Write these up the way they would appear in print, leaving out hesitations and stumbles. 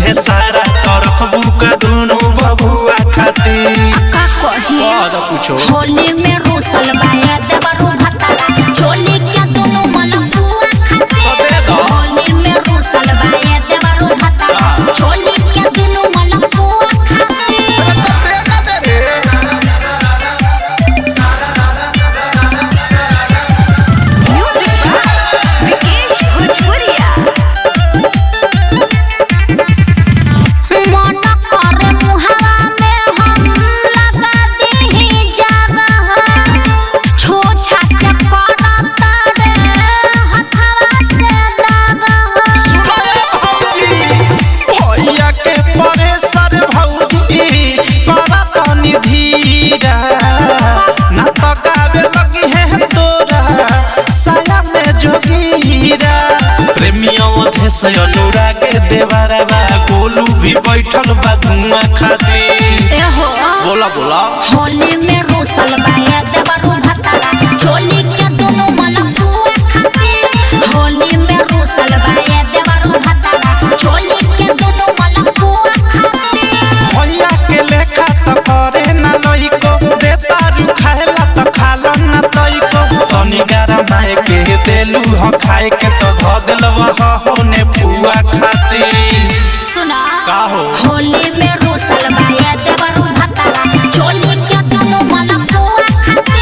है सारा रखबू का दोनों बबुआ खातिर का कही पूछो होली में रूसल बाया देवरू भतारा चोली के दोनों मलपुआ खातिर होली में रूसल बाया देवरू भतारा चोली के दोनों मलपुआ अनुराग देवरवा गोलू भी बैठल बा धुआं खातिर बोला बोला होली में रूसल बाया देवरू भतारा चोली के दोनों मलपुआ खातिर होली में रूसल बाया देवरू भतारा चोली के दोनों मलपुआ खातिर भैया के लेखा त करे ना लइको देता रु खाएला त खालो ना तइको तनी गारा माए के देलू ह खाए के तो ध देलवा होने पुआ खातिर सुना का हो होली में रूसल बाया देवरू भतारा चोली के दोनों मलपुआ खातिर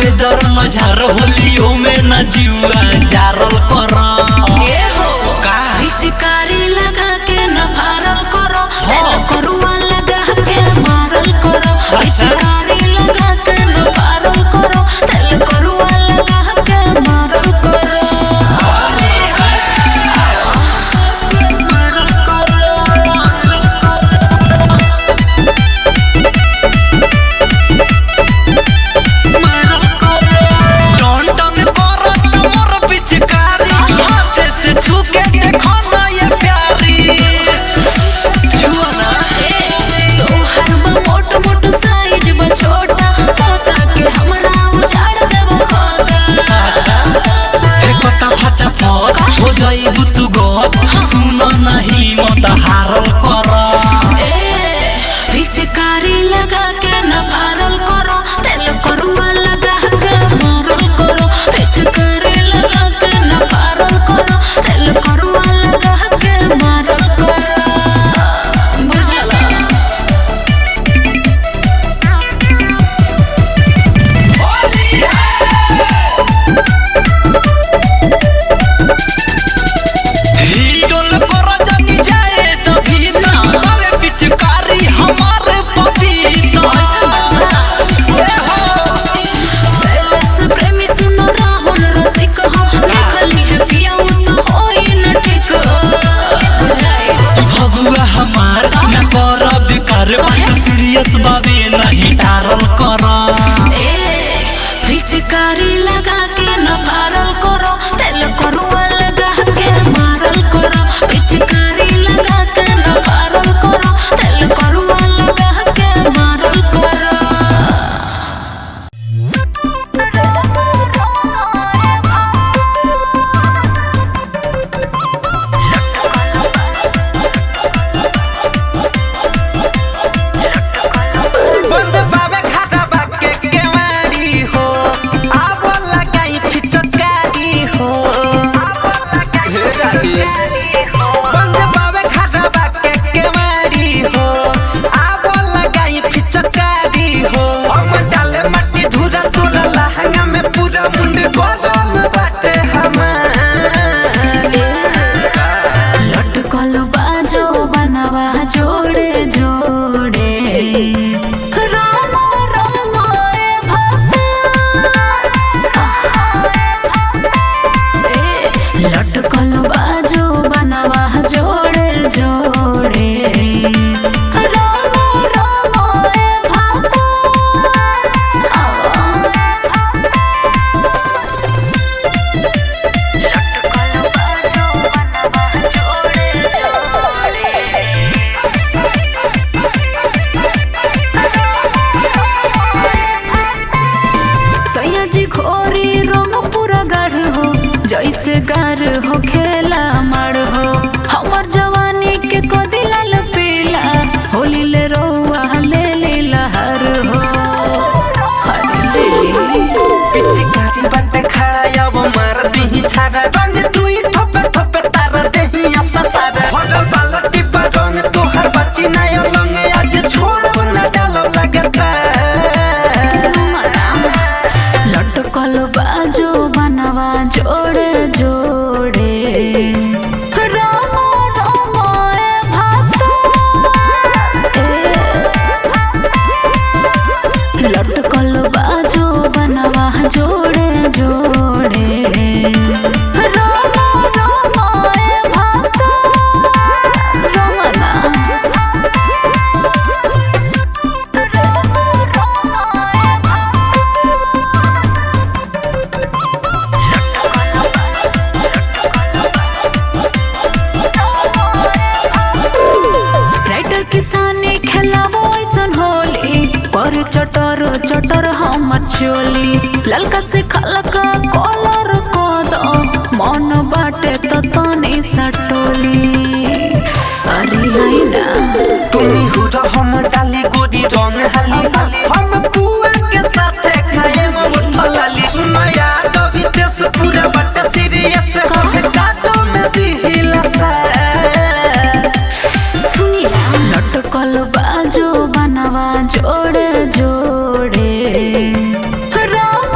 बेदर मझार होलियो में न जुआ जारल कर पिचकारी लगा के न फारल करो तेल करुआ लगा के मारल करो पिचकारी लगा के न फारल करो तेल करुआ लगा के मारल करो तू गप सुन नहीं मत हारल कर पिचकारी लगा के न फारल करो तेल करुआ लगा के मारल करो पिचकारी लगा के न फारल करो तेल करुआ लगा के मारल करो बुझला हमार न कर बेकार बात सीरियस बाबे नहीं टारल कर पिचकारी लगा के न फारल करो तेल करुआ लगा के मारल करो पिचकारी लगा के न फारल करो तेल करुआ लगा के मारल करो लटकल बाजो बनवा जोड़े जोड़े राम राम लटकल बाजो बनवा जोड़े जोड़े राम राम जैसे गार हो खेला मार हो हमर जवानी के कदी लाल पीला होली ले रोआ ले ले लहर हो पिचकारी बनते खड़ा अब मार दी छाड़ा रंग तुई ठोपे ठोपे तार देही ऐसा सारा होटल बालटी पर रंग तोहर बच्ची ना यो लंगे आज छोड़ ना डालो लगता लटकल बाजो बनवा जोड़े जोड़े राम राम लटकल बाजो बनवा जोड़े जोड़े राम राम रमना किसानी खेलावो ऐसन होली पर चटर चटर हम चोली ललका से खलका कलर कद मन बाटे तो तनी सटोली अरे लाइना तुम्ही हुरा हम डाली गोदी रंग हाली हम पुआ के साथ खाए मोट लाली सुनो याद विदेश पूरा बट सीरियस काटो में दिहिला सा लटकल बाजो बनवा जोड़े जोड़े राम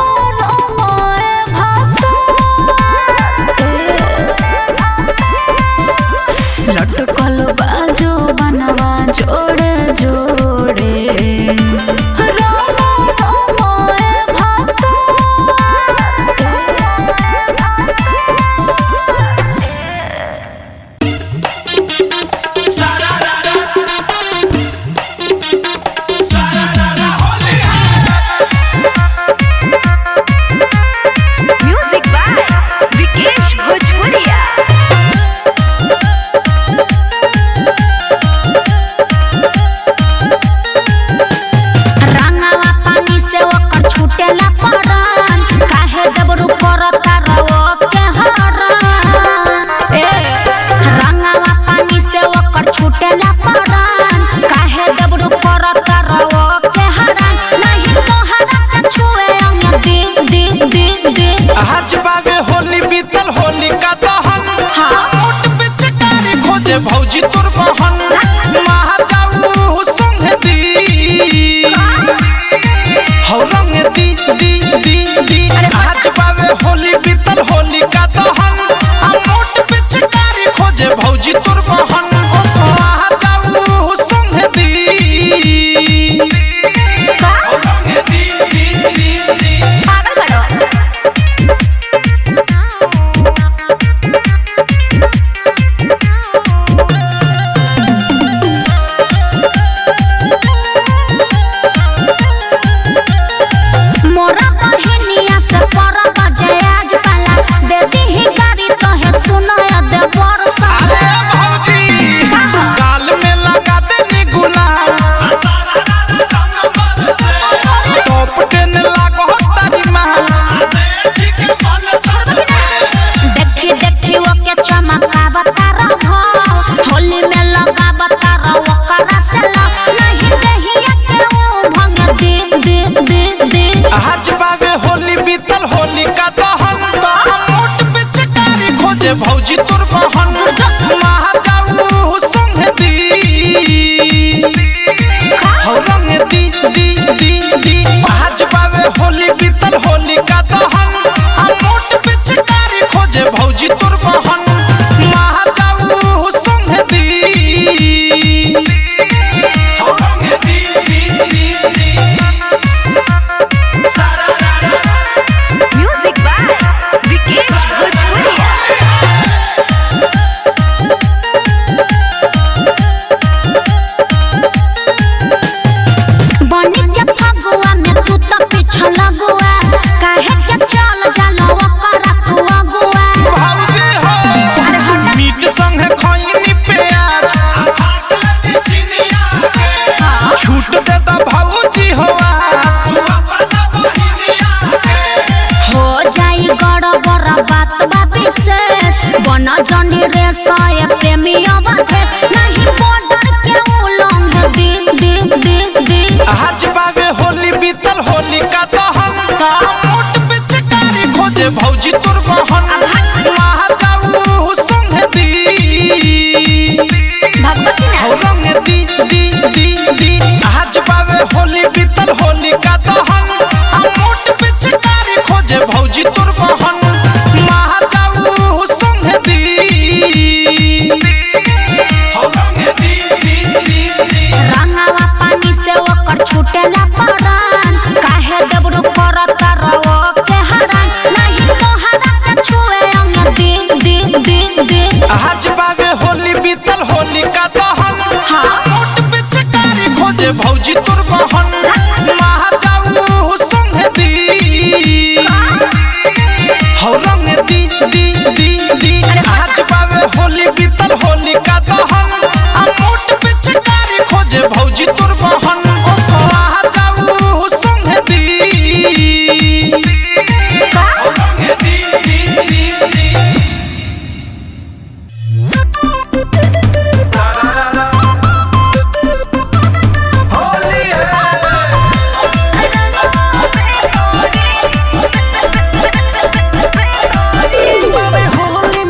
परान काहे दबरू करता रहो के हरान ए रंगावा पानी से ओकर छूटेला परान काहे दबरू करता रहो के हरान नहीं तोहरा के छुए अंग दे आज बाबे होली बीतल होली का दहन मोट पिचकारी खोजे भौजी तोर बहन महा जाऊ संग दी हो रंग दी आज बाबे होली बीतल होली का दहन मोट पिचकारी खोजे भौजी तोर बहन महा जाऊ संग दी का पागल बड़ो मोरा बहिनिया से परब जयाज पाला दे दीही गाड़ी तोहे सुनाय दे बरसा अरे भौजी गाल में लगा देनी गुलाल टॉप 10 लागो तारी माल देखी ओके चमकावता रहो होली में लगावता रहो ओकरा से नहीं दहिया के ओ भंग दे आज बाबे होली बीतल होली का दहन मोट पिचकारी खोजे भौजी तोर बहन महा जाऊ संग दी हो रंग दी आज बाबे होली बीतल होली का दहन मोट पिचकारी खोजे भौजी तोर बहन महा जाऊ संग दी हो रंग दी म्यूजिक बाय विकेश भोजपुरिया बनी के फगुआ में तू तो पीछे लगुआ काहे के चल जाला ओकरा तू अगुआ भौजी हो मीट संग खैनी प्याज छूट दे दा भौजी हो आस हो जाई गड़बड़ बात बा विशेष बन जनी रे सय प्रेमी अवधेश नहीं बॉर्डर के उलंघ दे आज बाबे होली बीतल होली का दहन मोट पिचकारी खोजे भौजी तोर बहन महा जाऊ संग दी भगवती हो रंग दी आज बाबे होली बीतल होली का दहन मोट पिचकारी खोजे भौजी तोर बहन महा जाऊ संग दी हो रंग दी रंगावा पानी से ओकर छूटेला परान काहे दबरू करता रहो के हरान नहीं तोहरा के छुए अंग दे आज बाबे होली बीतल होली का दहन मोट पिचकारी खोजे भौजी तोर बहन महा जाऊ संग दी हो रंग दी आज बाबे होली बीतल होली का दहन मोट पिचकारी खोजे भौजी तोर बहन महा जाऊ संग दी हो रंग दी होली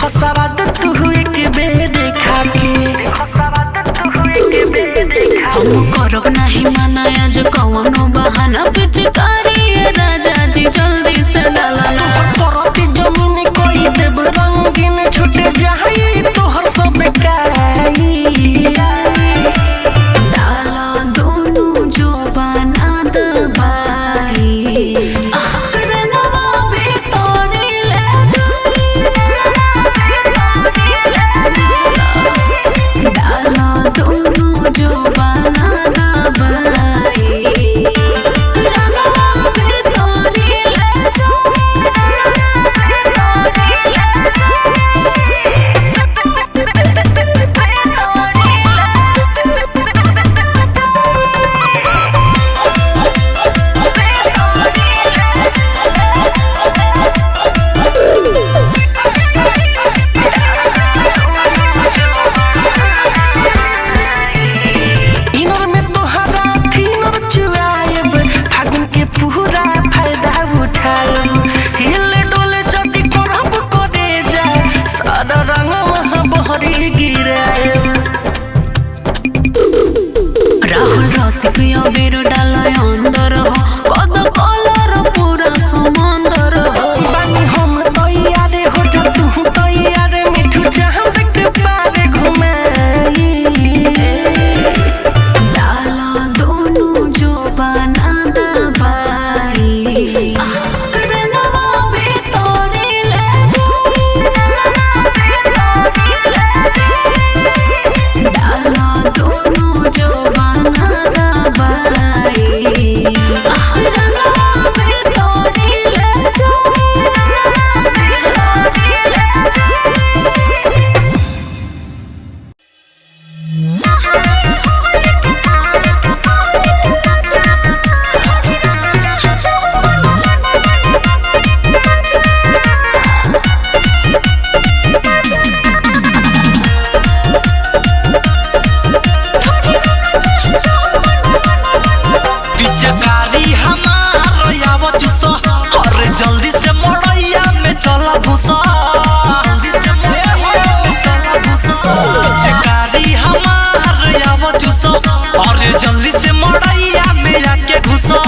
सवाद तू एक बेर खा के हम करब नहीं माना आज कौनो बहाना पिचकारी राजा जी जल्दी से डालना परती जमीन कोई देव रंगीन छूट जाई तोहर सब काई डाला दोनों जो बना दबाई रंगवा भी तोड़ी ले डाला दोनों जो बना दबाई रंगवा भी तोड़ी ले इनर में तोहरा थीनर चुआएब फागुन के पूरा फायदा उठाएब हिले डोले जदी करब करे जा सारा रंग वहाँ बहरी गिराएब राहुल रसिक अबीर डालय अंदर हो कद कलर पूरा समंदर हो बानी हम तैयार हो जा तू तैयार मिठू चाहत के पारे घुमाई डाला दोनों जो बना दबाई रंगवा भी तोड़ी ले डाला दोनों जो बना दबाई रंगवा भी तोड़ी ले पिचकारी हमार याव चुसा और जल्दी से मोड़ैया में चला घुसा जल्दी से मोड़ैया में चला घुसा पिचकारी हमार याव चुसा और जल्दी से मोड़ैया में आके घुसा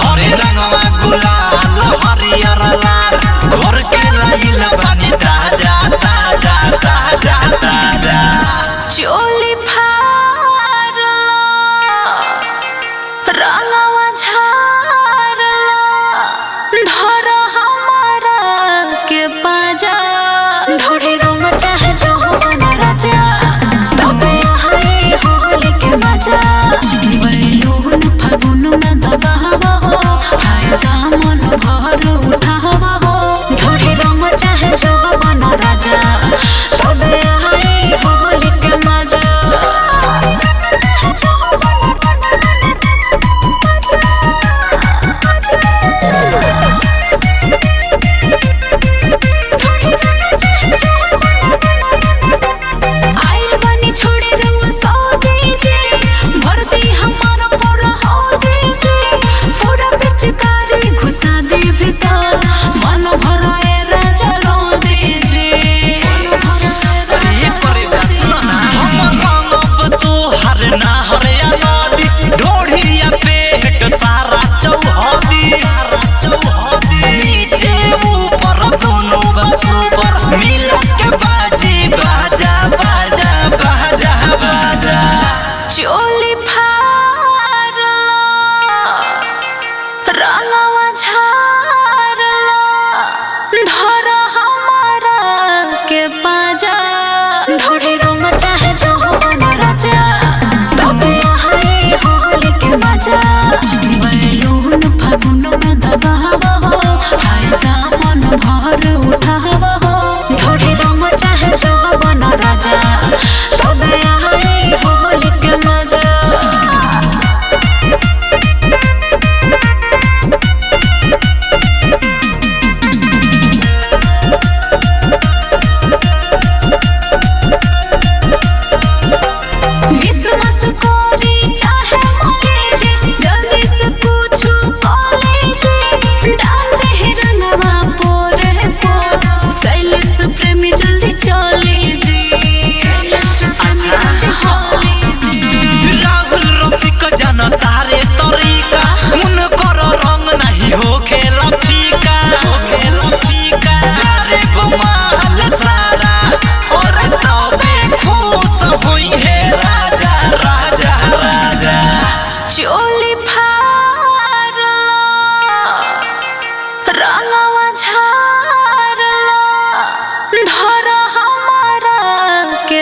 और रंगवा गुलाल हरियर लाल घर के लाइल बनी ताजा ताजा ताजा ताजा चोली फारला रंगवा झारला धर हमारा के पाजा ढोढ़ी रोम चाहे जो बना राजा तबे हाय होली के मजा बैलून फागुन में दबावा हो फायदा मन भर उठावा हो ढोढ़ी रोम चाहे जो बना राजा तबे हाय होली के मजा आइल बनी छोड़ी रंग सौदी जी भरती हमारा पूरा हो दीजी पूरा पिचकारी घुसा दे भीतर मन भराए राजा रो दीजी ये करे जा सुना ना हम रंगब तो हर ना हरिया नदी ढोढ़िया पेट सारा चौहदी नीचे ऊपर दोनों बस ऊपर मिल के बाजी बाजा बाजा बाजा बाजा चोली फारला रंगवा झारला धर हमारा के पाजा ढोढ़ी रोम चाहे जो बना राजा तबे हाय होली के मजा बैलून फागुन में दबावा हो फायदा मन भर उठावा हो ढोढ़ी रोम चाहे जो बना राजा तबे हाय होली के मजा विश्वास कोरी चाहे मोली जी जल्दी से पूछो कॉलेज डाल दे रंगवा पोरे पोर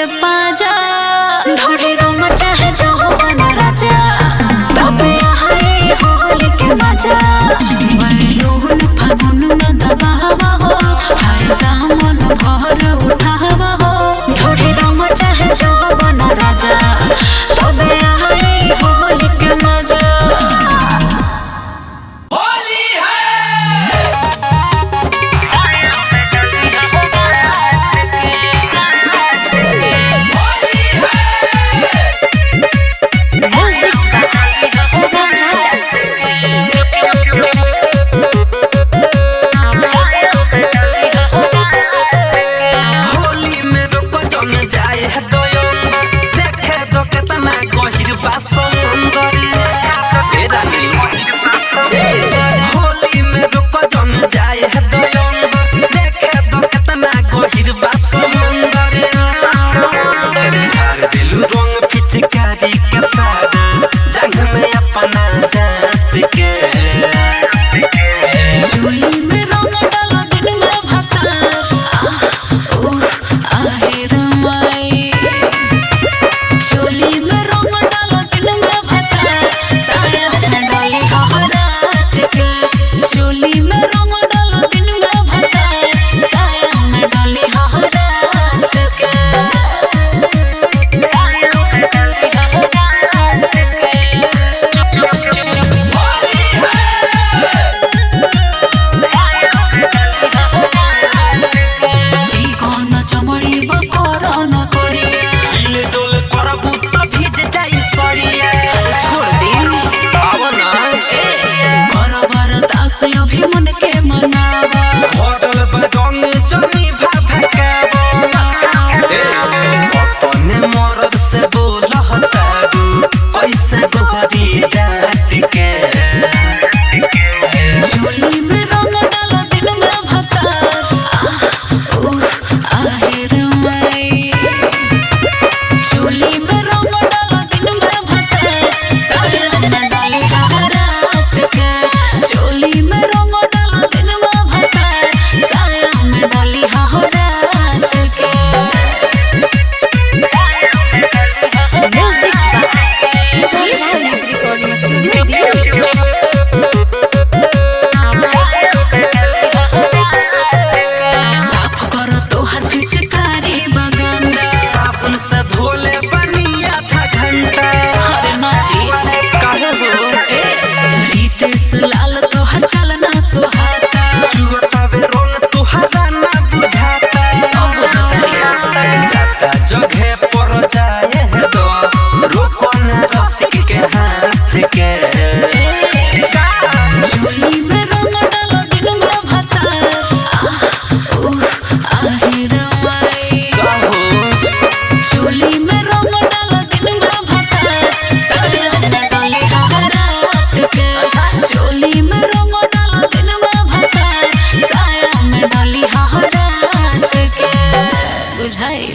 पाजा ढोड़ी रंग चाहे जो बना राजा तबे हाय होली के मजा बैलून फागुन में दबावा हो फायदा मन भर उठावा हो ढोड़ी रंग चाहे जो बना राजा तबे हाय होली के मजा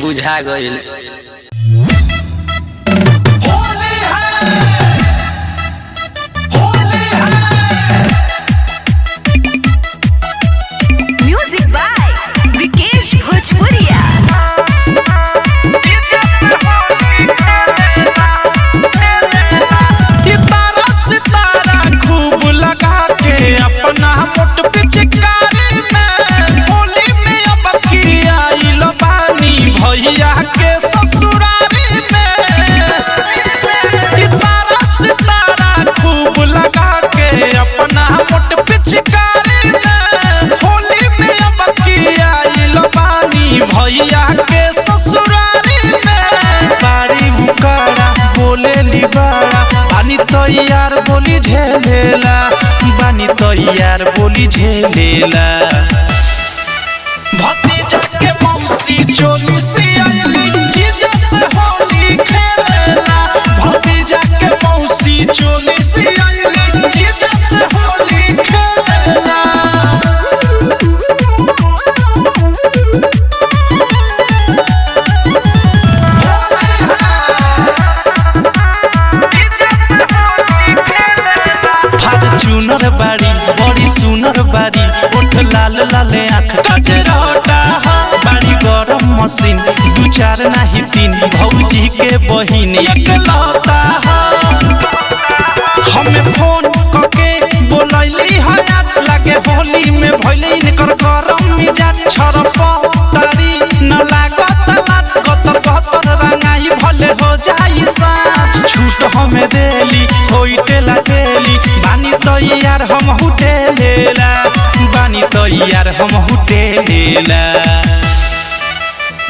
बुझा गइल। म्यूजिक बाय विकेश भोजपुरिया। सितारा खूब लगा के अपना मोट पिचकारी में होली में अब की आइल बानी भैया के ससुरारी में। सितारा खूब लगा के अपना मोट पिचकारी में होली में अब की आइल बानी भैया के ससुरारी में। बारी उकारा बोले लिबारा बानी तैयार बोली झेलेला बानी तैयार बोली झेलेला। भतीजा के मौसी चोली से आइली जीजा से होली खेलेला। भतीजा के मौसी चोली से आइली जीजा से होली खेलेला। चुनर बाड़ी बड़ी सुनर बाड़ी ओठ लाल लाल आँख कजरोटा बाड़ी गरम मशीन दू चार नहीं तीन भौजी के बहिन एकलौता हमें फोन करके बोलैली हयात लागे होली में भइले इनकर गरम मिजाज छरप तारी न लागत लात कतर कतर रंगाई भले हो जाई साँझ छूट हमें देली होइटे लागेली बानी तो यार हम हुटे लेला बानी तो यार हम हुटे लेला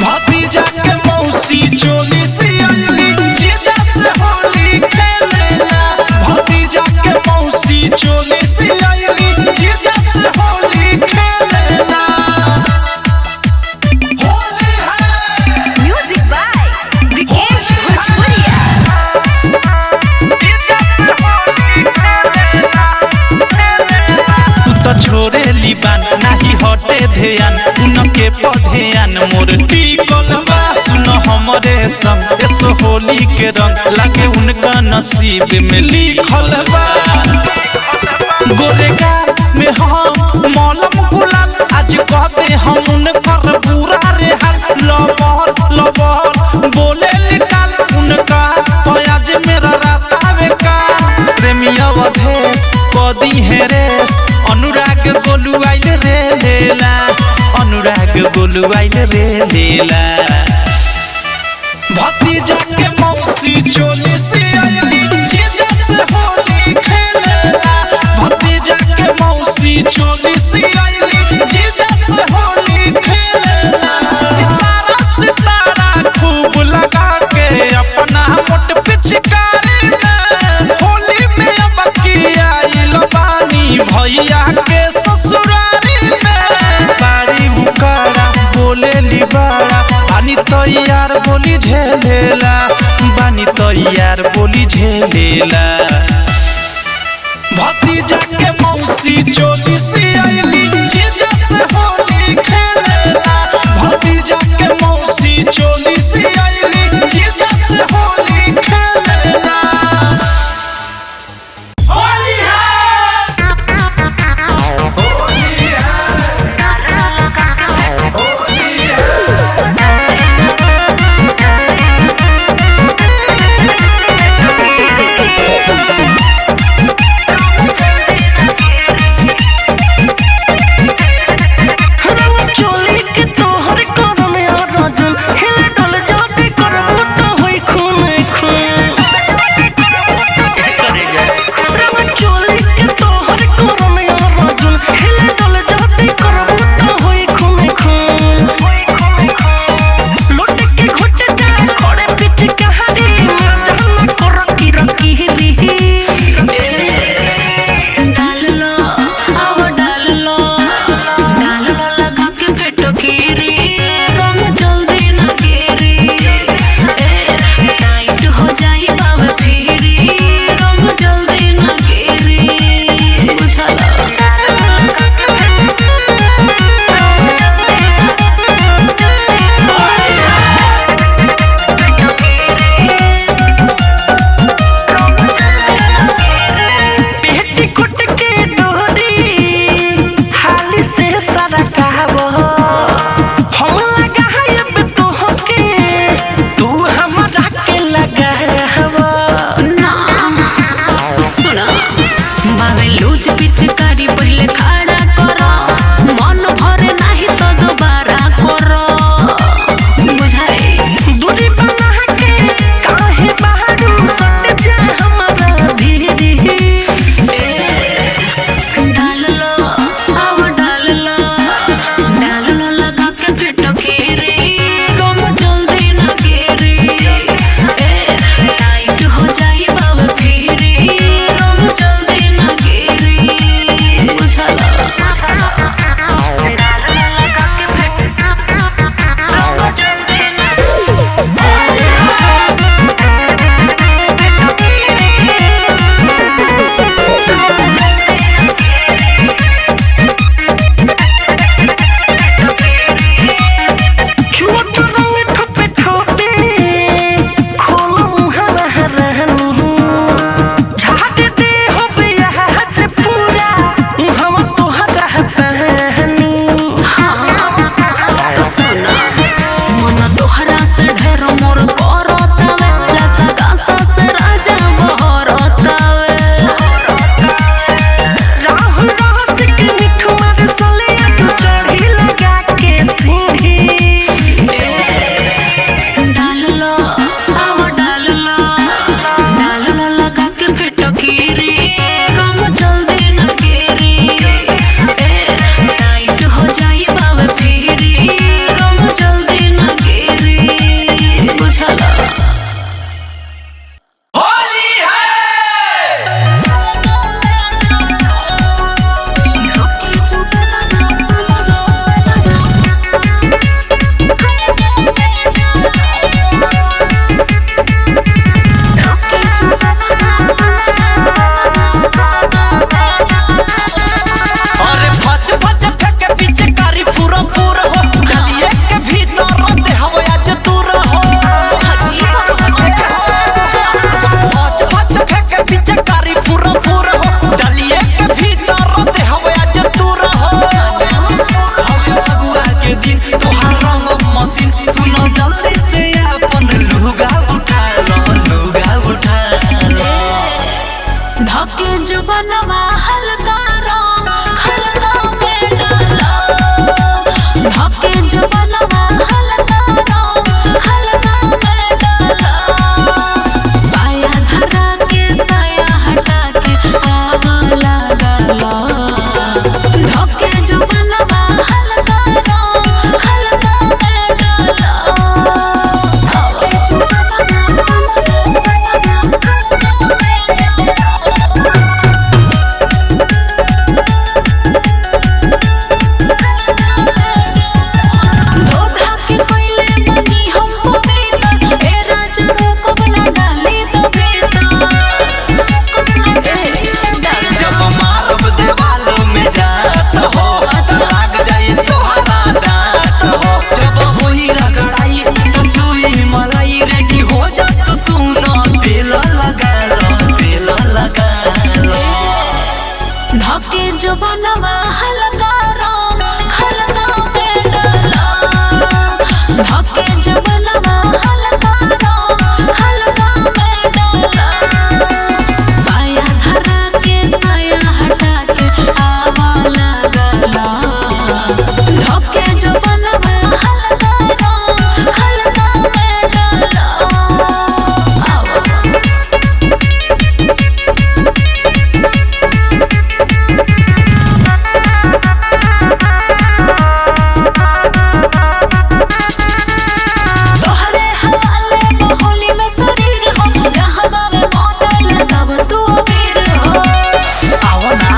भतीजा के मौसी चोली सियली जीजा से होली खेलेला भतीजा के मौसी चोली सियली जीजा से होली खेलेला होली है Music by Vikesh Bhojpuria. तू तो छोरे लिबान नाही हटे ध्यान उनके पधेयान मोर टिकल बा सुनो हमरे संग एस होली के रंग लागे उनका नसीब में लिखल बा गोरेगार में हम मौलम गुलाल आज कहते हम उनकर पूरा रे हाल लबर लबर बोले निकाल उनका आज मेरा रात आवे का प्रेमिया वधेश कदी है रेस अनुराग गोलू आइल रे लेला अनुराग गोलू आइल रे लेला भतीजा के मौसी चोली सियली जीजा से होली खेलेला भतीजा के मौसी चोली सियली जीजा से होली खेलेला सितारा सितारा खूब लगा के अपना मोट पिचकारी में होली में अब किया बानी भैया के ससुरारी में बारी उकारा बोले लिबारा बानी तो यार बोली झेलेला बानी तो यार बोली झेलेला भतीजा के मौसी चोली सियली जीजा से होली खेलेला भतीजा के मौसी चोली सियली जीजा से होली खेलेला होली है सुनो जल्दी से अपन लुगा उठा लो लुगा उठा लो धके जुबनवा हल्का रंग हल्का में डालो धके जुबनवा हल्का रंग हल्का में डालो साया धरा के साया हटा के आवा लगालो धके जुबनवा हल्का रंग हल्का में डालो धके जुबनवा धोखा के पहले बनी हम पवित्र ए राजा रोको बना डाली तो जब मारब देवालों में जात हो लाग जाए तोहरा दांत हो जब होई रगड़ाई तो चुई मलाई रेडी हो जा तो सुनो तेल लगा लो धके जुबनवा हल्का रंग हल्का में डालो धके जुबनवा हल्का रंग हल्का में डालो साया धरा के साया हटा के आवा लगालो धके जुबनवा हल्का रंग हल्का में डालो तोहरे हवाले होली में शरीर हो जहाँ बावे मौतेल तब तू अबीर हो आओ ना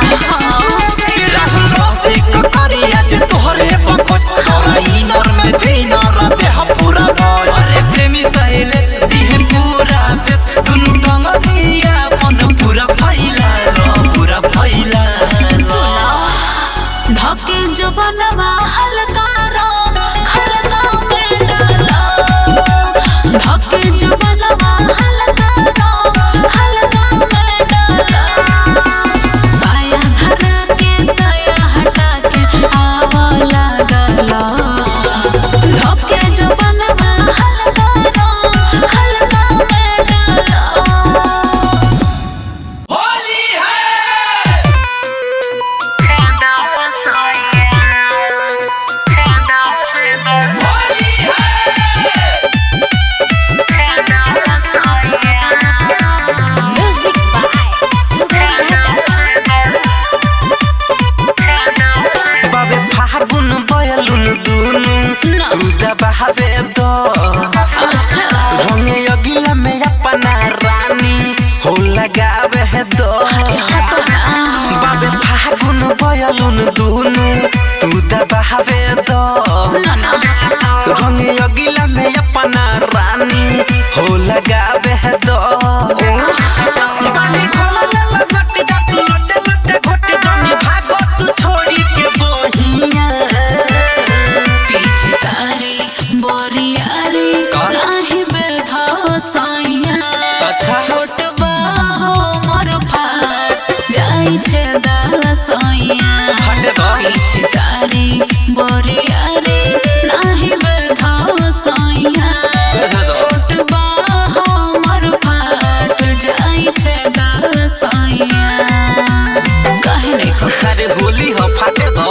तेरा रोसे ककरी आज तोहरे पकोच तोरा इनर में देनर दे हम पूरा बोल अरे प्रेमी सहेले दिहे पूरा बेस दुनु टंग दिया अपन पूरा फैला धके जुबनवा हल्का रंग हल्का में डालो धके जुबनवा हल्का रंग हल्का में डालो साया धरा के साया हटा के आवा लगालो धके जुबनवा हल्का रंग हल्का में डालो होली है होली है म्यूजिक बाय सुगम बाबे फागुन बयलुन दुनु उदा बहावे दो अच्छा रंगे अगिला में अपना रानी हो लगावे है दो बाबे फागुन बयलुन दुनु उदा बहावे दो रंगे अगिला में अपना रानी हो लगावे है दो पानी खोला ले लट जा तू लटे लटे घोटे जनी भागो तू छोड़ी के बहिया पिचकारी बोरियारी नाही बेधा साइया अच्छा। छोट बाहो मोर फाट जाई छे दासैया हटे दो। पिचकारी बोरियारी नाही बेधा साइया बेधा दो। छोट बाहो मोर फाट जाई छे दासैया काहे नहीं खो अरे होली हो फाटे दो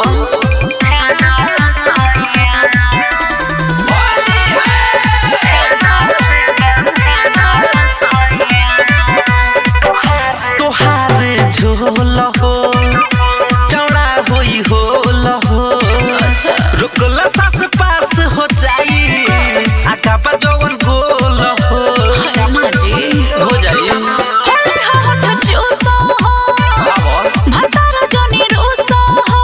तोहार झोल हो चौड़ा होई होल हो अच्छा रुकला सास पास हो जाई आका पर जवन गोल हो अरे माँ जी हो जाई होली होठ चूसो हो भतर जोनी रूसो हो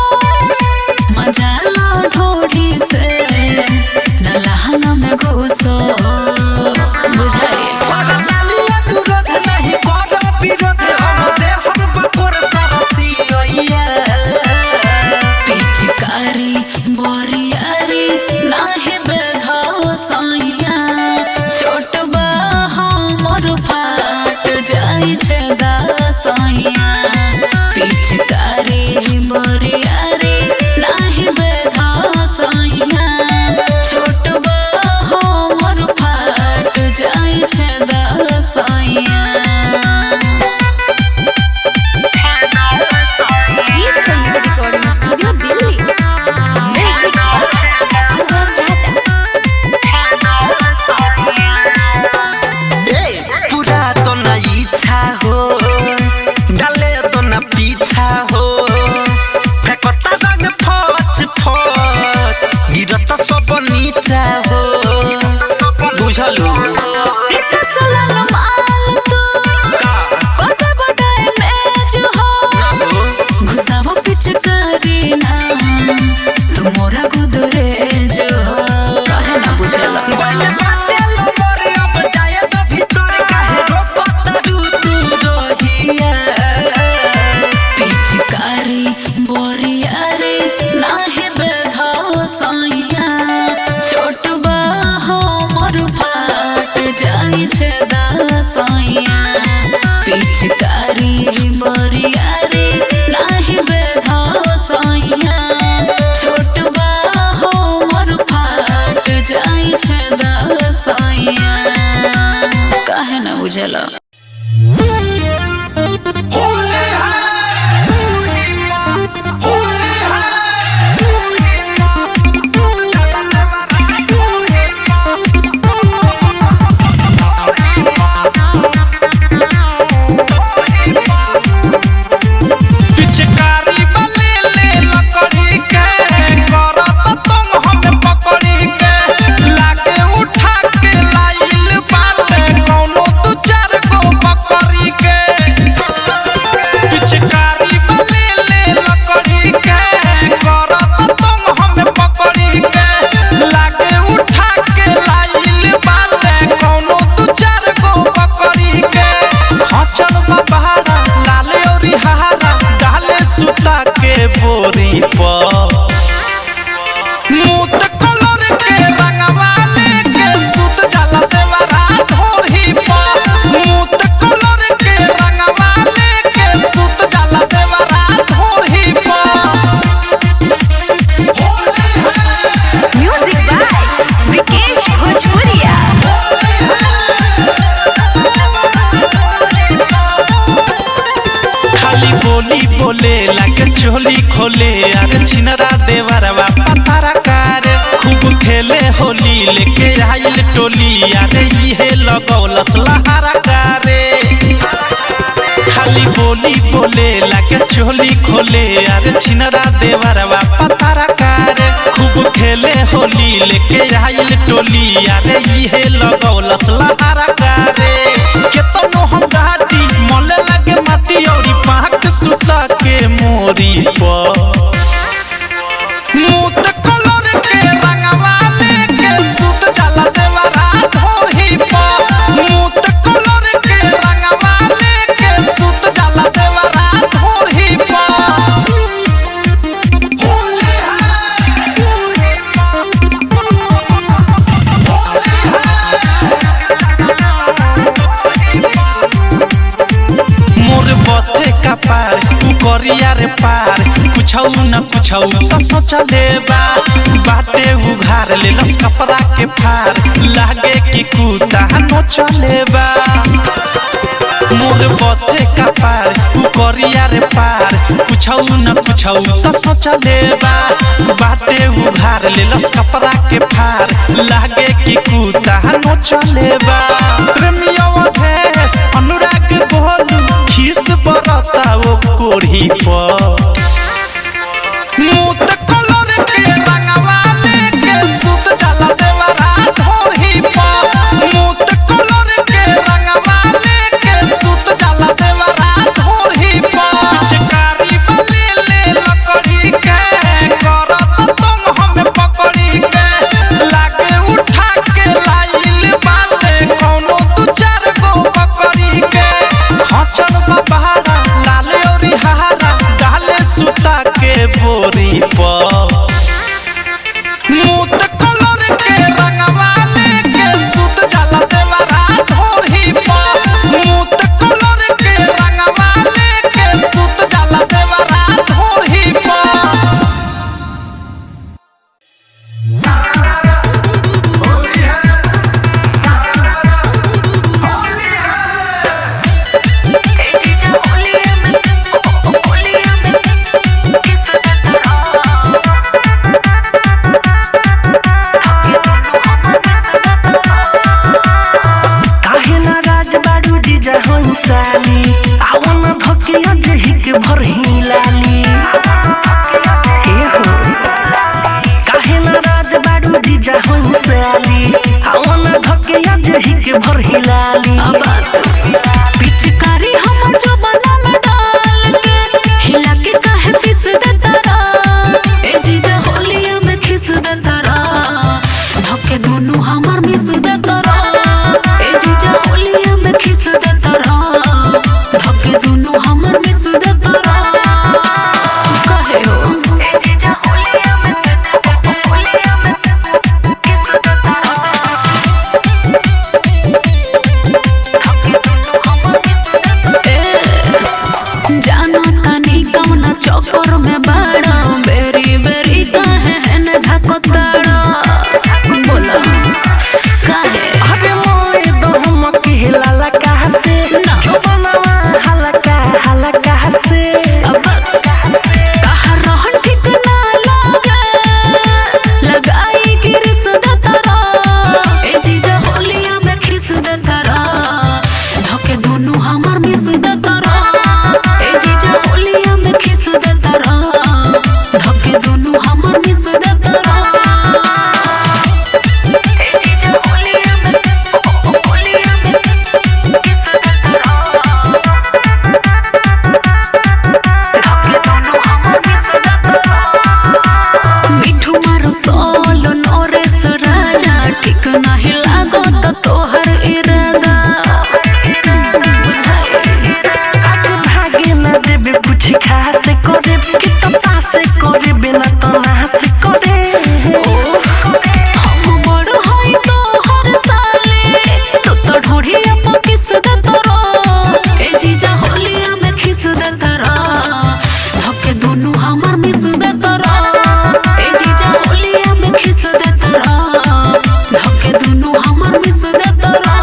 मजा लो ढोढ़ी से नलहना में घुसो बुझाई परनालिया विरोध नहीं करो विरोध हम दे हम बकोर सरसी ओइया पिचकारी बोरियारी नाही बेधा साइया छोट बाहो मोर फाट जाई छे दासैया पिचकारी बोरियारी नाही बेधा साइया छोट बाहो हो बुझलू इतना सलाल माल तू कोते बड़ा इमेज हो घुसावा पिचकारी ना तू मोरा गुदरे जो काहे ना बुझेला गइले बाटे लंबर अब जाए तो भीतर काहे रोकत तू रहिया पिचकारी बोरियारी नाहे बेधाओ साइया छोट बा हमर फाट जाई छे दासाइया पिचकारी बोरियारी नाहे बेधाओ साइया छोट बा हमर फाट जाई छे दासाइया काहे ना बुझला पिचकारी बले ले लकड़ी के करत तुम हमें पकड़ी के लागे उठा के लाइल बाटे कौनो दू चार गो बकरी के पिचकारी बले ले लकड़ी के करत तुम हमें पकड़ी के लागे उठा के लाइल बाटे कौनो दू चार गो बकरी के खचड़ बहारा लाले और हारा डाले सुता के बोरी पर मूत कलर के रंगवा लेके सुत जाला देवरा धोरी पर मूत कलर के रंगवा लेके सुत जाला देवरा धोरी पर Music by Vikesh Bhojpuria. खाली बोली बोले लागे चोली खोले अरे छिनरा देवरवा पतारा कारे खूब खेले होली लेके आइल टोली अरे इहे लगौलस लहारा कारे खाली बोली बोले लागे चोली खोले अरे छिनरा देवरवा पतारा कारे खूब खेले होली लेके आइल टोली अरे इहे लगौलस लहारा कारे केतनो हम घाटी मोले लगे माटी औरी पाक सुता के मोरी पर मूत कलर के रंगवा लेके सुत जाला देवरा धोरी पर मूत कलर के रंगवा लेके सुत जाला देवरा धोरी मोर बथे का पार तू करिया रे पार कुछौ न कुछौ त सोचले बा बाटे उघार ले लस कपड़ा के फार लागे कि कुता न चले बा मोर बथे का पार तू करिया रे पार कुछौ न कुछौ त सोचले बा बाटे उघार ले लस कपड़ा के फार लागे कि कुता न चले बा प्रेमियों देश अनुराग बोलू खिस बरता वो कोढ़ी पर मूत कलर के रंगवा लेके सुत जाला देवरा धोरी पर मूत कलर के रंगवा लेके सुत जाला देवरा धोरी पर पिचकारी बले ले लकड़ी के करत तुम हमें पकड़ी के लागे उठा के लाइल बाटे कौनो दू चार गो बकरी के खचड़ बहारा लाले और हारा डाले सुता के बोरी पर मूत कलर के रंगवा लेके सुत जाला देवरा धोरी पर मूत कलर के रंगवा लेके सुत जाला देवरा धोरी पर काहे नाराज बारू जीजा हंसाली आवन धकिया देहि के भरही लाली हे हो काहे नाराज बारू जीजा हंसाली गाली आवन धके आज ही के भर हिलाली पिचकारी हम जो बना में डाल के हिला के काहे पिस दे तारा ए जीजा होलिया में खिस दे तारा धके दोनों हमार मिस दे तारा ए जीजा होलिया में खिस दे तारा धके दोनों हमार मिस दे तारा कहे हो ए जीजा होलिया में किस दे तारा जानो तनी कौना चक्कर में बड़ा बेरी बेरी काहे है न झकताड़ा बोला काहे अरे मोए दम के हिलाला कहाँ से ना। जो बनावा हलका हलका से कहा रहन ठीक ना लगे लगाई गिरिस दे तारा ए जीजा होलिया में खिस दे तारा धके दोनों हमार मिस दे तारा ए जीजा होलिया में खिस दे तारा धके दोनों हमार मिस दे तारा ए जीजा होलिया में किस दे तारा धके दोनों हमार मिस दे तारा मिठू मारो सोलो नरेश राजा ठीक नहीं लागो तो तोहर इरादा आज भागे न देबे कुछ खास करे कि तो पास करे बिना तो नास करे हम बड़ हई तोहर साले तू तो ढोढ़िया पर किस दे तोरा ए जीजा होलिया में खिस दे तोरा धके दोनों हमार मिस दे तोरा ए जीजा होलिया में खिस दे तोरा धके दोनों हमार मिस दे तोरा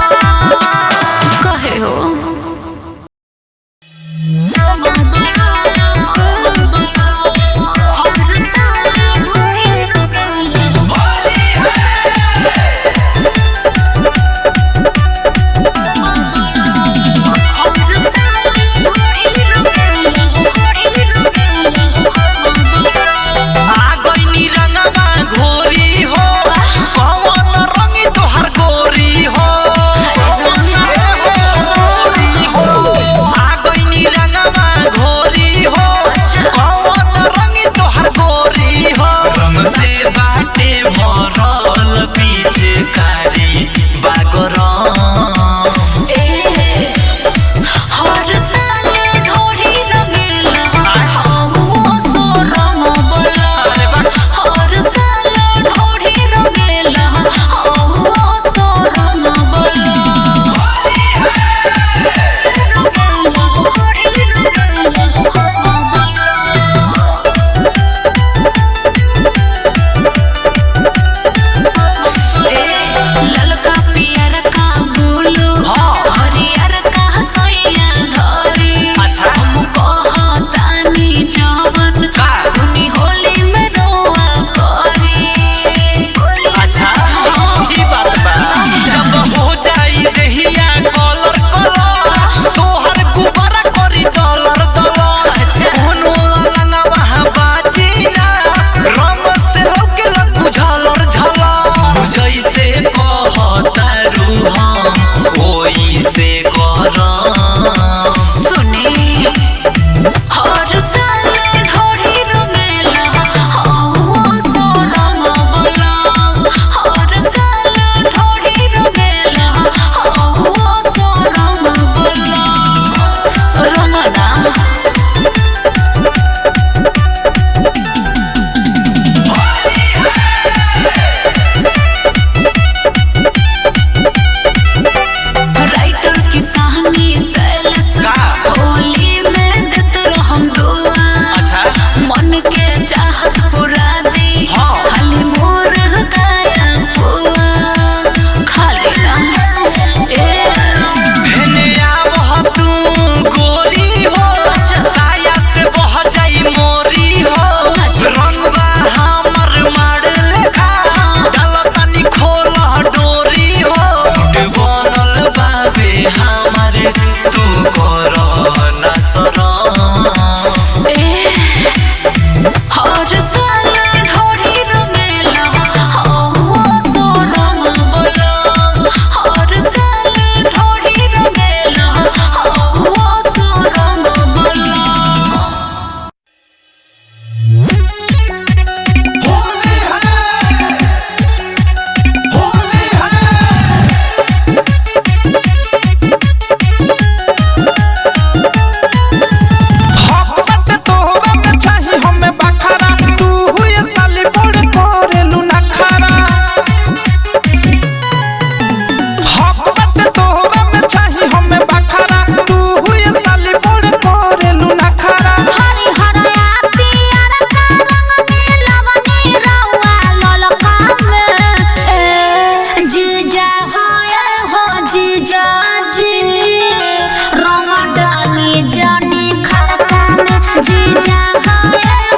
जीजा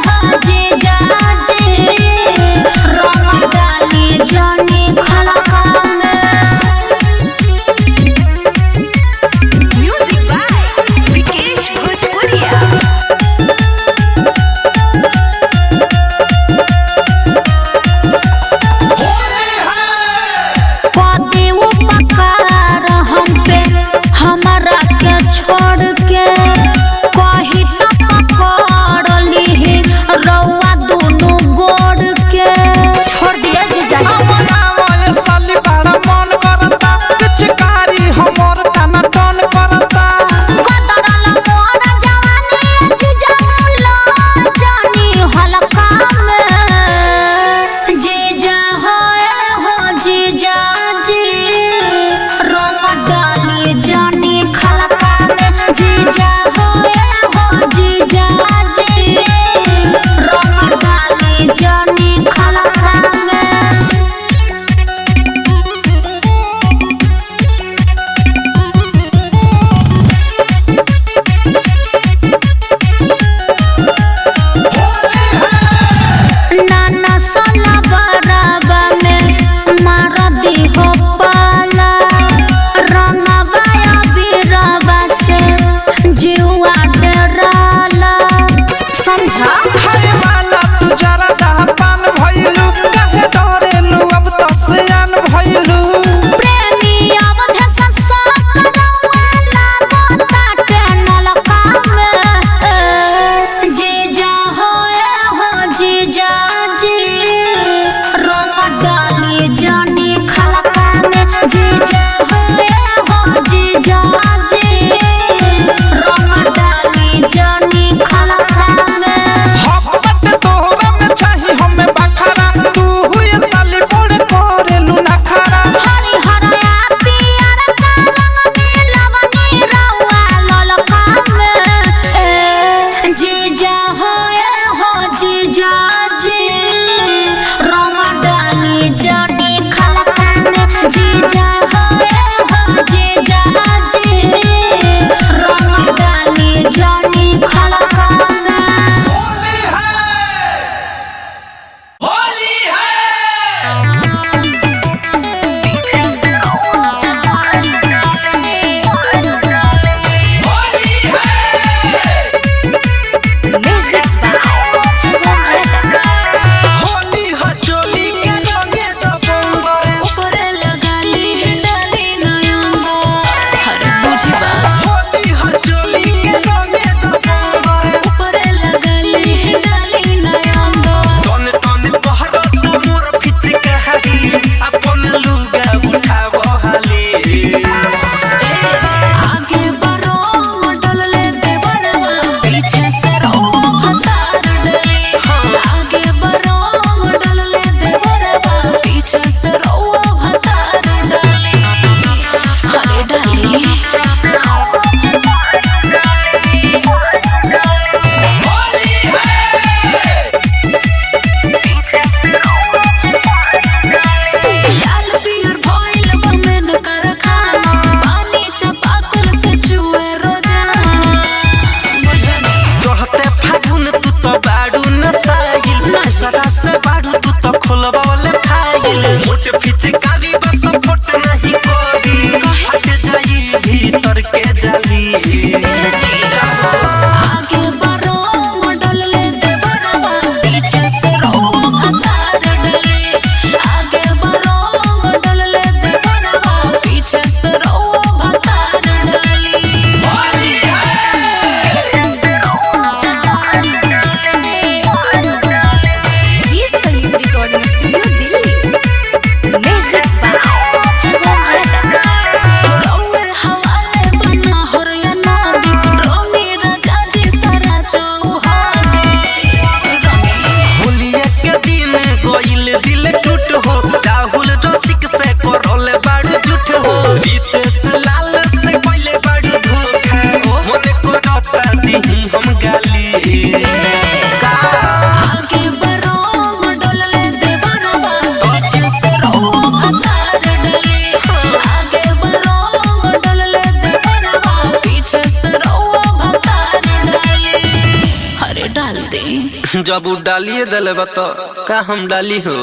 हो जीजा जी रंग डाली जानी खलका में। म्यूजिक बाय विकेश भोजपुरिया। कदी उपकार हम पे हमरा के छोड़ के कही तो पकड़ लीही रउआ दोनों गोड़ के छोड़ दिया जीजा आवले साली बड़ा मन करता पिचकारी हमर तना टन करता कदरल मोर जवानी जीजा लो जानी हलका में। जीजा हो जीजा जी रंग डाली जानी खलका में। जीजा हो जीजा जी रंग डाली जानी खलका में। नाना साला बराबा में मार दी हो पाला रंगवाया बीरवा से जीवा डराला समझा। खाए वाला तू जरा दहपान भइलू काहे डरेलू अब तो सियान भइलू प्रेमी अवधे से सकरवाला गोताटे नलका में। जीजा हो जीजा जी रंग डाली जानी खलका में। जीजा हो जीजा जी रंग डाली जानी खलका में। हक बट तोहरा में चाही हमें बखरा तू हुए साली बड़ करेलू नखरा हरी हरया पियर का रंग नीलवनी रउआ ललका में। जीजा हो जीजा जी रंग डाली जानी खलका में। जीजा हो जीजा जी रंग डाली जानी खलका में। होली है होली है म्यूजिक बाय सुगम राजा। होली हो चोली के रंगे तो बंगा ऊपर लगा ली डाली नयंगा हर बुझी बात। होली हो चोली के रंगे तो बंगा ऊपर लगा ली डाली नयंगा टन टन बहरत मोर पिचकारी अपन लुगा उठाव हाली आगे बरो मडल ले देवरवा पीछे से रो भतार डले। आगे बरो मडल ले देवरवा पीछे से रो भतार डले। हरे डाली होली है लाल पीर भइल बमेन कारखाना पानी चापाकल से चुए रोजाना बुझनी तोहते फागुन तू तो बाड़ू न साहिल सदा से बाड़ू तू तो खोलबावले फाइल मोट पिचकारी बस फोट नहीं कोरी हट जाई भीतर के जाली आगे बरो मडल ले देवरवा पीछे से रो भतार डले। आगे बरो मडल ले देवरवा पीछे से रो भतार डले। होली है ये संगीत recording studio Delhi. Music by Sugam Raja. रौवे हवाले बना हरिया नदी रंगी राजा जी सारा चौहादी रंगी होलिया के दिन गोइल दिल टूट हो राहुल रसिक से करल बाड़ू झूठ हो रितेश लाल से कोइले बाड़ू धोखा मोने करता दीही हम गाली आगे बरो मडल ले देवरवा पीछे से रो भतार डले। आगे बरो मडल ले देवरवा पीछे से रो भतार डले। दी। जब उ डालिए दिले बा तो का हम डाली हो।